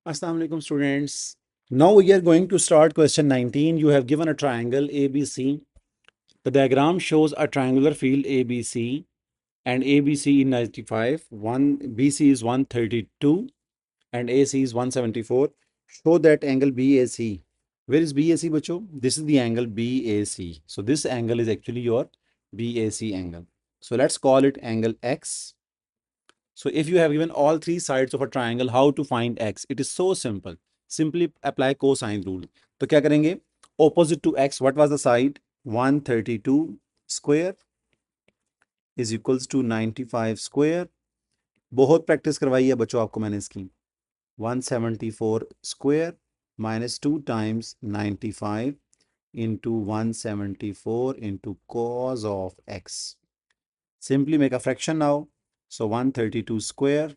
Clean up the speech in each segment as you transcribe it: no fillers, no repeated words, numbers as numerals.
Assalamu alaikum students. Now we are going to start question 19. You have given a triangle ABC. The diagram shows a triangular field ABC and ABC is 95, one BC is 132 and AC is 174. Show that angle BAC. Where is BAC bacho? This is the angle BAC. So this angle is actually your BAC angle. So let's call it angle X. So if you have given all three sides of a triangle, how to find x? It is so simple. Simply apply cosine rule. तो क्या करेंगे? Opposite to x, what was the side? 132 square is equals to 95 square. बहुत practice करवाई है बच्चों आपको मैंने इसकी. 174 square minus 2 times 95 into 174 into cos of x. Simply make a fraction now. So 132 square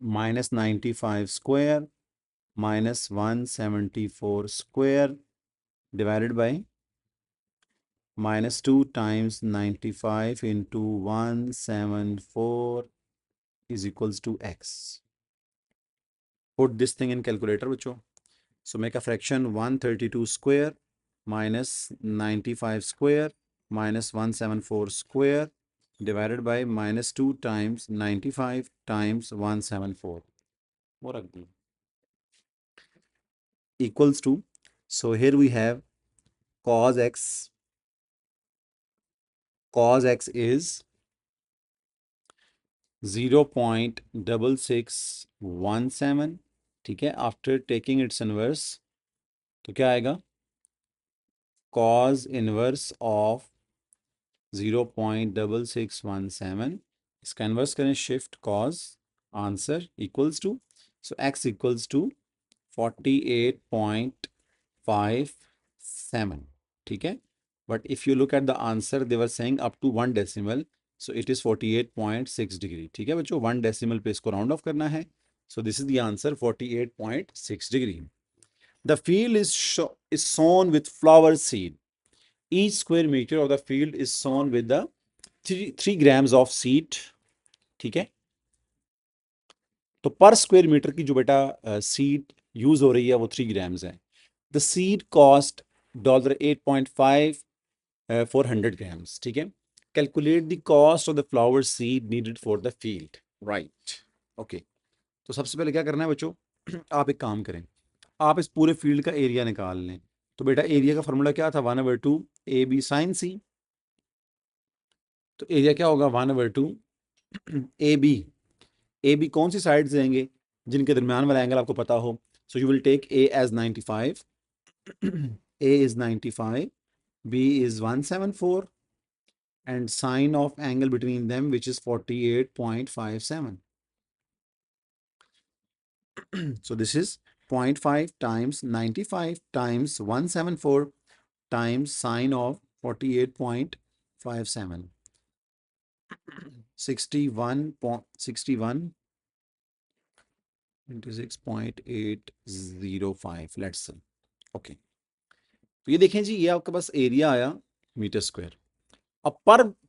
minus 95 square minus 174 square divided by minus 2 times 95 into 174 is equals to x. Put this thing in calculator, bachcho. So make a fraction 132 square minus 95 square minus 174 square divided by minus 2 times 95 times 174. वो रख दी. Equals to, so here we have cos x is 0.6617. ठीक है. After taking it's inverse तो क्या आएगा? cos inverse of 0.6617. इसका inverse करें, shift cos, answer equals to, so x equals to 48.57. ठीक है. But if you look at the answer, they were saying up to 1 decimal. So it is 48.6 degree. ठीक है बच्चों, 1 decimal पे इसको round off करना है. So this is the answer, 48.6 degree. The field is sown with flower seed. Each square meter of the field is sown with the 3 grams of seed. ठीक है. तो पर स्क्वायर मीटर की जो बेटा सीड यूज हो रही है वो 3 ग्राम्स है. The seed cost $8.5 for 100 grams. ठीक है. Calculate the cost of the flower seed needed for the field. Right. Okay. तो सबसे पहले क्या करना है बच्चों? आप एक काम करें, आप इस पूरे फील्ड का एरिया निकाल लें. तो बेटा एरिया का फॉर्मूला क्या था? 1/2 AB sin C. तो एरिया क्या होगा? 1/2 AB. AB कौन सी साइड देंगे जिनके दरमियान वाला एंगल आपको पता हो? So you will take A as 95, A is 95, B is 174 and sine of angle between them which is 48.57. So this is 0.5 times 95 times 174 times sine of 48.57. 61 into 6.805. Let's see. Okay. तो ये देखें जी, ये आपके पास area आया metre square. अब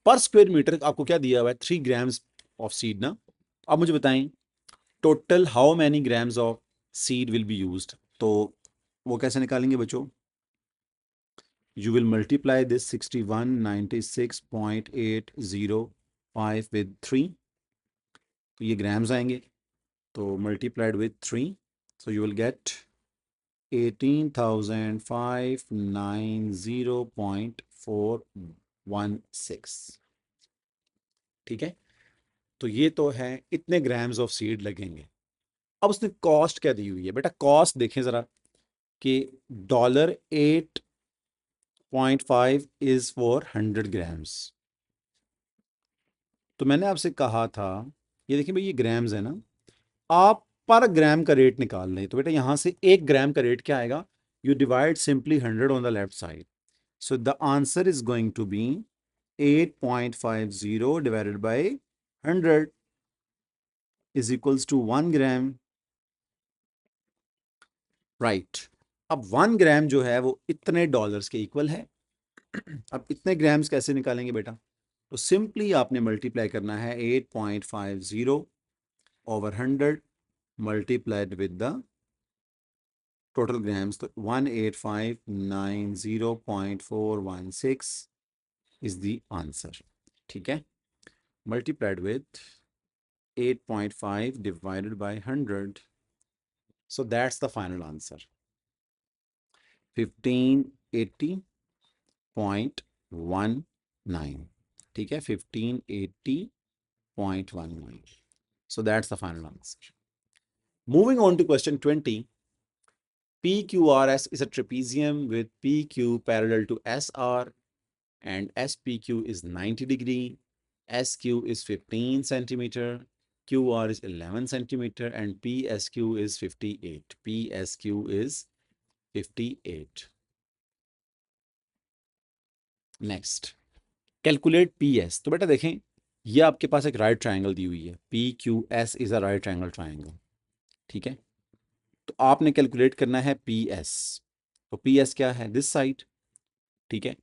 पर square metre आपको क्या दिया हुआ है? 3 ग्राम्स ऑफ सीड ना. अब मुझे बताएं total how many grams of seed will be used. तो वो कैसे निकालेंगे बच्चों? You will multiply this 6196.805 with 3. तो ये ग्राम्स आएंगे, तो multiplied with 3, so you will get 18,590.416. ठीक है. तो ये तो है, इतने ग्राम्स ऑफ सीड लगेंगे. अब उसने कॉस्ट क्या दी हुई है बेटा? कॉस्ट देखें जरा कि $8.5 इज फॉर 100 ग्राम्स. तो मैंने आपसे कहा था, ये देखिए भाई, ये ग्राम्स है ना. आप पर ग्राम का रेट निकाल लें तो बेटा यहां से 1 ग्राम का रेट क्या आएगा? You divide simply 100 on the left side. So the answer is going to be 8.50 divided by 100 is equals to 1 gram. Right. अब 1 ग्राम जो है वो इतने डॉलर्स के इक्वल है. अब इतने ग्राम्स कैसे निकालेंगे बेटा? तो सिंपली आपने मल्टीप्लाई करना है 8.50 over 100. multiplied with the total grams, तो 18,590.416 is the answer. ठीक है, multiplied with 8.5 divided by 100, so that's the final answer, 1580.19. ठीक है, 1580.19. So that's the final answer. Moving on to question 20. PQRS is a trapezium with PQ parallel to SR and SPQ is 90 degree, SQ is 15 centimeter, QR is 11 centimeter and PSQ is 58. PSQ is 58. Next, calculate PS. तो बेटा देखें, ये आपके पास एक right triangle दी हुई है, PQS is a right triangle triangle. ठीक है, तो आपने कैलकुलेट करना है PS. तो PS क्या है? This side. ठीक है,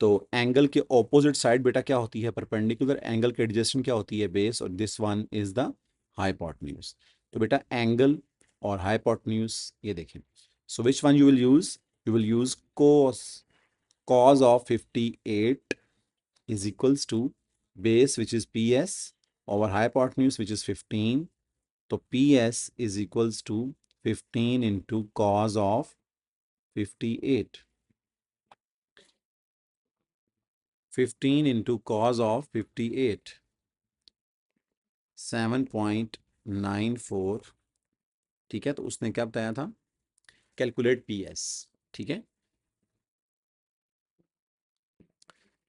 तो एंगल के ऑपोजिट साइड बेटा क्या होती है? परपेंडिकुलर. एंगल के एडजेसेंट क्या होती है? बेस. और this one is the hypotenuse. तो बेटा एंगल और हाइपोटेन्यूज ये देखें. So which one you will use? You will use cos. Cos of 58 is equals to base which is PS over hypotenuse which is 15. So PS is equals to 15 into cos of 58. 15 into cos of 58. 7.94. ठीक है, तो उसने क्या बताया था? Calculate PS. ठीक है,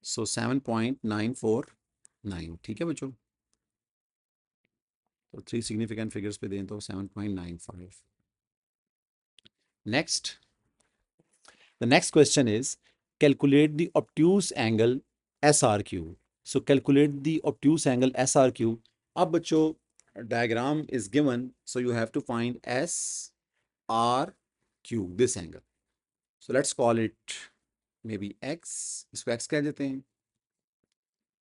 सो 7.949. ठीक है बच्चों, तो 3 सिग्निफिकेंट फिगर्स पे दें तो 7.95. Next, the next question is calculate the obtuse angle SRQ. So calculate the obtuse angle SRQ. अब बच्चों diagram is given, so you have to find SRQ, this angle. So let's call it maybe X. इसको X कह देते हैं.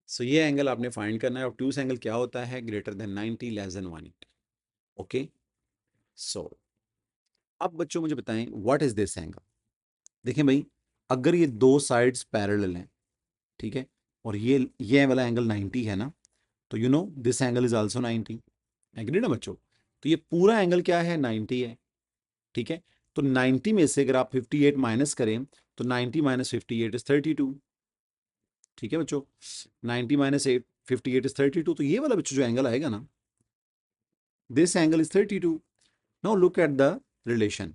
So ये angle आपने find करना है. obtuse एंगल क्या होता है? Greater than 90, less than 180. Okay, so अब बच्चों मुझे बताएं व्हाट इज दिस एंगल. देखें भाई, अगर ये दो साइड्स पैरेलल हैं, ठीक है, और ये वाला एंगल 90 है ना, तो you know this angle is also 90. Agree ना बच्चों? तो ये पूरा एंगल क्या है? 90 है. ठीक है, तो 90 में से अगर आप 58 माइनस करें तो 90 माइनस 58 इज 32. ठीक है बच्चों, 90 माइनस 58 इज 32. तो ये वाला बच्चों जो एंगल आएगा ना, this angle is 32. Now look at the relation.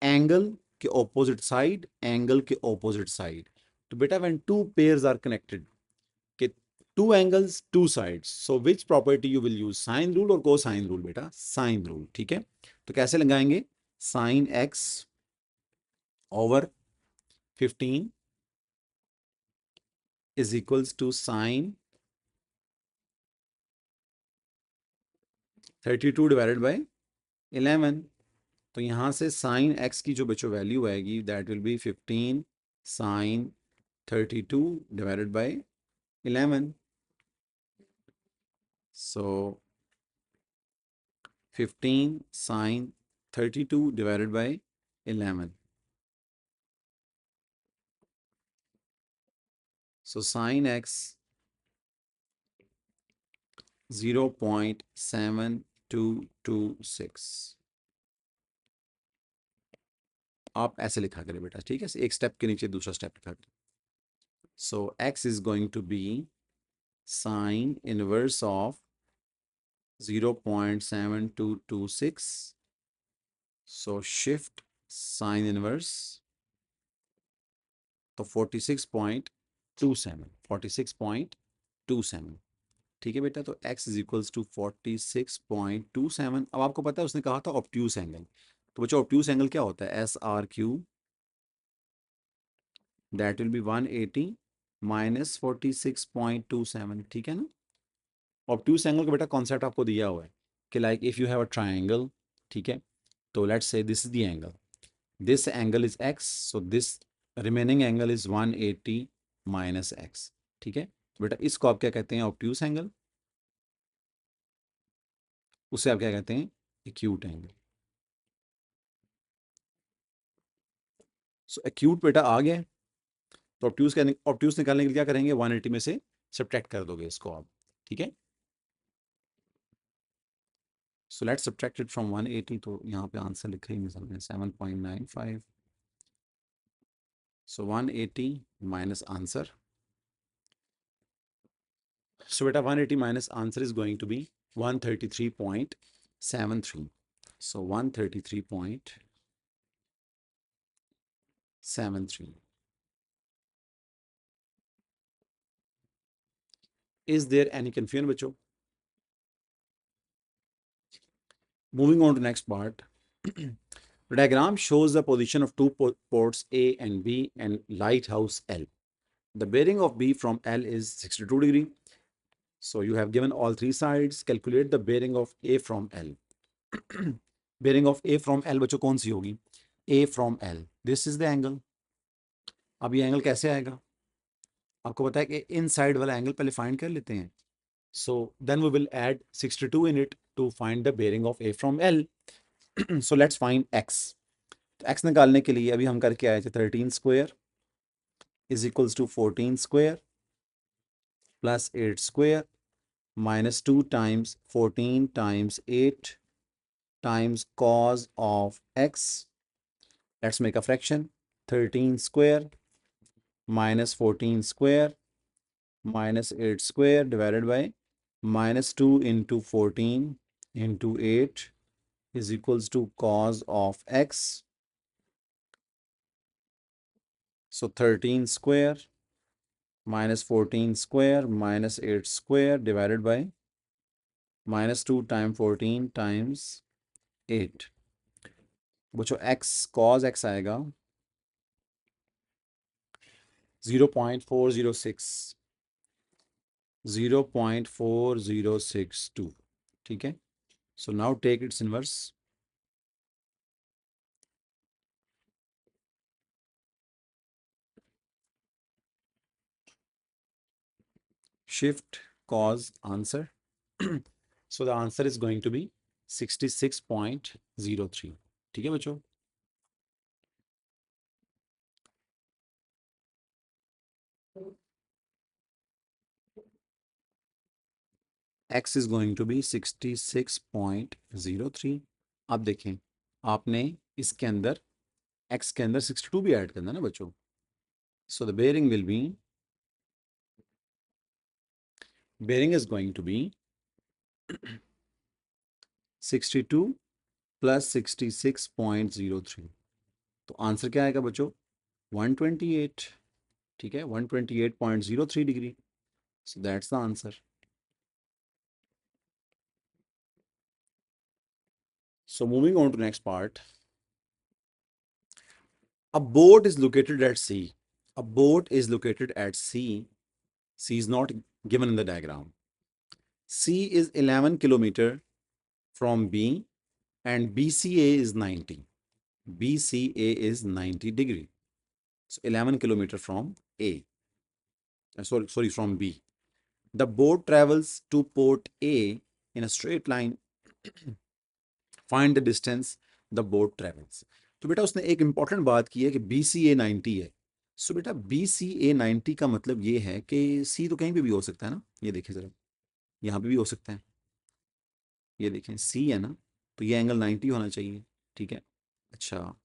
Angle के ऑपोजिट साइड, एंगल के ऑपोजिट साइड. तो बेटा when two pairs are connected, के two angles two sides, so which property you will use? Sine rule और cosine rule बेटा? Sine rule. ठीक है, तो कैसे लगाएंगे? Sine x over 15 is equals to sine 32 divided by 11. तो यहां से साइन एक्स की जो बच्चों वैल्यू आएगी, that will be 15 sine 32 divided by 11. So 15 sine 32 divided by 11. So sine x 0.7226. आप ऐसे लिखा करें बेटा. ठीक है, एक स्टेप के नीचे दूसरा स्टेप लिखा करें. So x is going to be sine inverse of 0.7226. So shift sine inverse, तो 46.27. 46.27. ठीक है बेटा, तो x इज इक्वल्स टू 46.27. अब आपको पता है उसने कहा था ऑब्ट्यूस एंगल. तो बच्चों ऑब्ट्यूस एंगल क्या होता है? SRQ, that will B 180 minus 46.27. ठीक है ना. ऑब्ट्यूस एंगल का बेटा कॉन्सेप्ट आपको दिया हुआ है कि like if you have a triangle, ठीक है, तो लेट्स से this is the angle, this angle is x, so this remaining angle is 180 minus x. ठीक है, तो बेटा इसको आप क्या कहते हैं? Obtuse angle. उसे आप क्या कहते हैं? Acute angle. सो एक्यूट बेटा आ गया है, तो ऑब्ट्यूज निकालने के लिए क्या करेंगे, 180 में से सब्ट्रैक्ट कर दोगे इसको आप, ठीक है। So let's subtract it from 180, तो यहाँ पे आंसर लिखे ही नहीं 7.95। सो 180 minus answer, so beta 180 minus answer is going to be 133.73. So 133.73. Is there any confusion बच्चों? Moving on to next part. The diagram shows the position of two ports A and B and lighthouse L. The bearing of B from L is 62 degree. So you have given all three sides. Calculate the bearing of A from L. Bearing of A from L बच्चों कौन सी होगी? A from L. This is the angle. अब ये angle कैसे आएगा? आपको पता है कि इनसाइड वाला एंगल पहले फाइंड कर लेते हैं. So then we will add 62 in it to find the bearing of A from L. So let's find x. तो x निकालने के लिए अभी हम करके आए थे 13 square is equals to 14 square plus 8 square minus 2 times 14 times 8 times cos of x. Let's make a fraction. 13 square minus 14 square minus 8 square divided by minus 2 into 14 into 8 is equals to cos of x. So 13 square minus 14 square minus 8 square divided by minus 2 times 14 times 8. बच्चों x cos x आएगा 0.406 0.4062, ठीक है. So now take its inverse. Shift cos answer. So the answer is going to be 66.03, ठीक है बच्चों. X is going to be 66.03. अब देखें, आपने इसके अंदर x के अंदर 62 भी ऐड करना है ना बच्चों. So the bearing will be, bearing is going to be 62 plus 66.03. तो आंसर क्या आएगा बच्चों, 128, ठीक है, 128.03 degree. So that's the answer. So moving on to next part. A boat is located at sea. A boat is located at sea. C is not given in the diagram. C is 11 kilometer from B and BCA is 90. BCA is 90 degree. So 11 kilometer from A. Sorry, from B. The boat travels to port A in a straight line. Find the distance the boat travels. तो बेटा उसने एक important बात की है कि BCA 90 है. सो बेटा BCA 90 का मतलब ये है कि C तो कहीं पे भी हो सकता है ना. ये देखिए जरा, यहाँ पे भी हो सकता है. ये देखें C है ना, तो ये एंगल 90 होना चाहिए, ठीक है. अच्छा,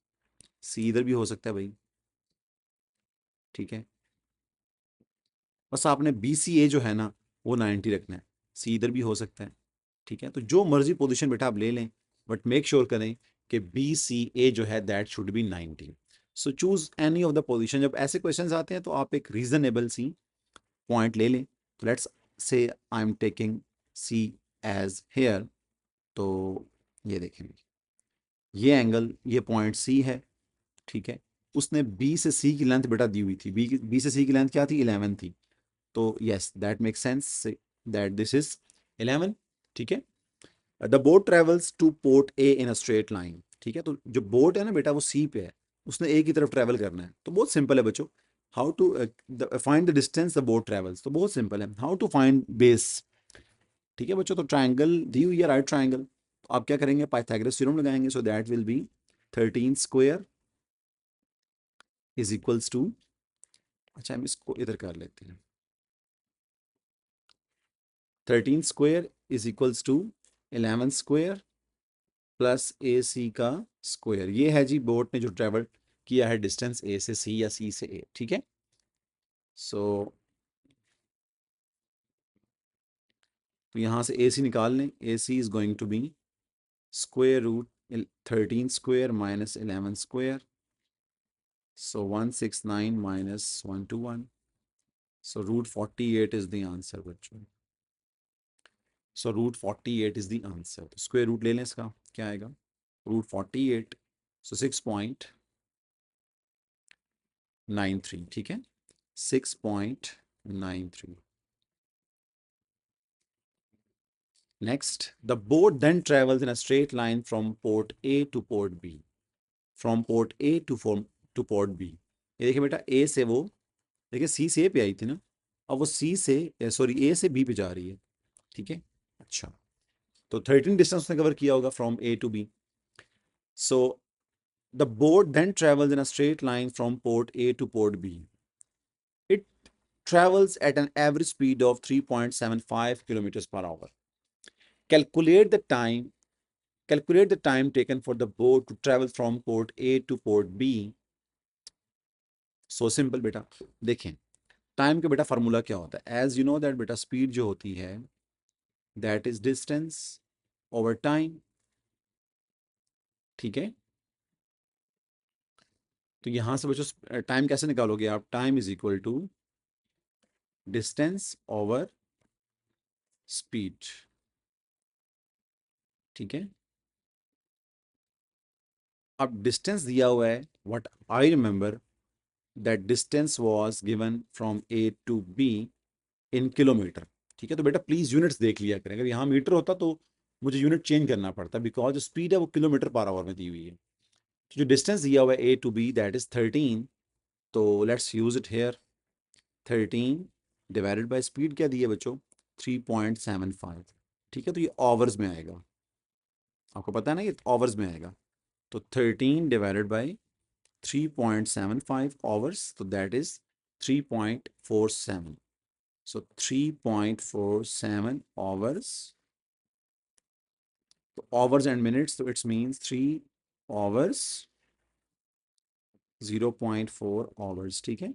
C इधर भी हो सकता है भाई, ठीक है. बस आपने BCA जो है ना वो 90 रखना है. C इधर भी हो सकता है, ठीक है. तो जो मर्जी पोजीशन बेटा आप ले लें, बट मेक श्योर करें कि BCA जो है that should be 90. So choose any of the position. जब ऐसे क्वेश्चंस आते हैं तो आप एक रीजनेबल सी पॉइंट ले लें. तो let's say I am taking C as here. तो ये देखें, ये एंगल, ये पॉइंट C है, ठीक है. उसने B से C की लेंथ बेटा दी हुई थी. B से C की लेंथ क्या थी, 11 थी. तो yes that make sense that this is 11, ठीक है. The boat travels two port A in a straight line, ठीक है. तो जो बोट है ना बेटा वो सी पे है, उसने ए की तरफ ट्रेवल करना है. तो बहुत सिंपल है बच्चों. How to find the distance the boat travels, तो बहुत सिंपल है. हाउ टू फाइंड बेस, ठीक है बच्चों. तो ट्राइंगल दी हुई है, राइट ट्राइंगल. तो आप क्या करेंगे, पाइथागोरस थ्योरम लगाएंगे, so that will be 13 square is equals to, अच्छा हम इसको इधर कर लेते हैं, 13 square is equals to 11 square plus A C का स्क्वायर। ये है जी बोट ने जो ट्रेवल किया है डिस्टेंस ए से सी या सी से ए, ठीक है। सो तो यहाँ से ए सी निकाल लें, A C is going to be square root 13 square minus 11 square, so 169 minus 121, so root 48 is the answer बच्चों। so root 48 is the answer, तो स्क्वायर रूट ले लें इसका, क्या आएगा रूट 48, so 6.93, ठीक है 6.93। Next, the boat then travels in a straight line from port A to port B, from port A to port B। ये देखिए बेटा, A से वो, देखिए C से A पे आई थी ना, अब वो C से सॉरी A से B पे जा रही है, ठीक है। अच्छा, तो 13 डिस्टेंस उसने कवर किया होगा from A to B। So the boat then travels in a straight line from port A to port B। It travels at an average speed of 3.75 kilometers per hour। Calculate the time Calculate the time taken for the boat to travel from port A to port B। So simple बेटा, देखें time का बेटा formula क्या होता है, as you know that बेटा speed जो होती है that is distance over time, ठीक है। तो यहां से बच्चों टाइम कैसे निकालोगे आप, time is equal to distance over speed, ठीक है। अब डिस्टेंस दिया हुआ है, what I remember that distance was given from A to B in kilometre, ठीक है। तो बेटा प्लीज यूनिट्स देख लिया करें, अगर यहाँ मीटर होता तो मुझे यूनिट चेंज करना पड़ता, बिकॉज जो स्पीड है वो किलोमीटर पर आवर में दी हुई है। तो जो डिस्टेंस दिया हुआ है ए टू बी दैट इज 13, तो let's use it here, 13 divided by speed क्या दी है बच्चों 3.75, ठीक है। तो ये आवर्स में आएगा, आपको पता है ना ये आवर्स में आएगा, तो 13 डिवाइडेड बाय 3.75 आवर्स, तो दैट इज 3.47, so 3.47 hours, तो hours and minutes, so it means 3 hours 0.4 hours, ठीक है।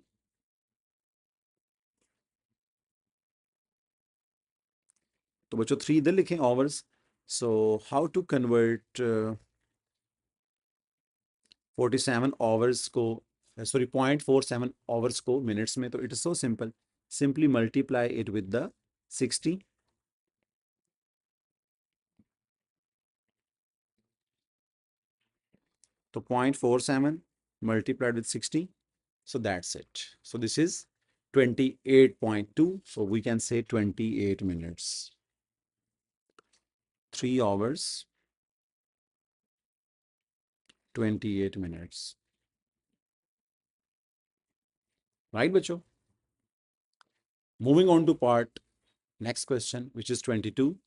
तो बच्चों 3 इधर लिखें hours, so how to convert 47 hours को, सॉरी 0.47 आवर्स को मिनट्स में, तो it is so simple, simply multiply it with the 60, तो 0.47 multiplied with 60, so that's it, so this is 28.2, so we can say 28 minutes, 3 hours 28 minutes, right bachcho? Moving on to part next question, which is 22,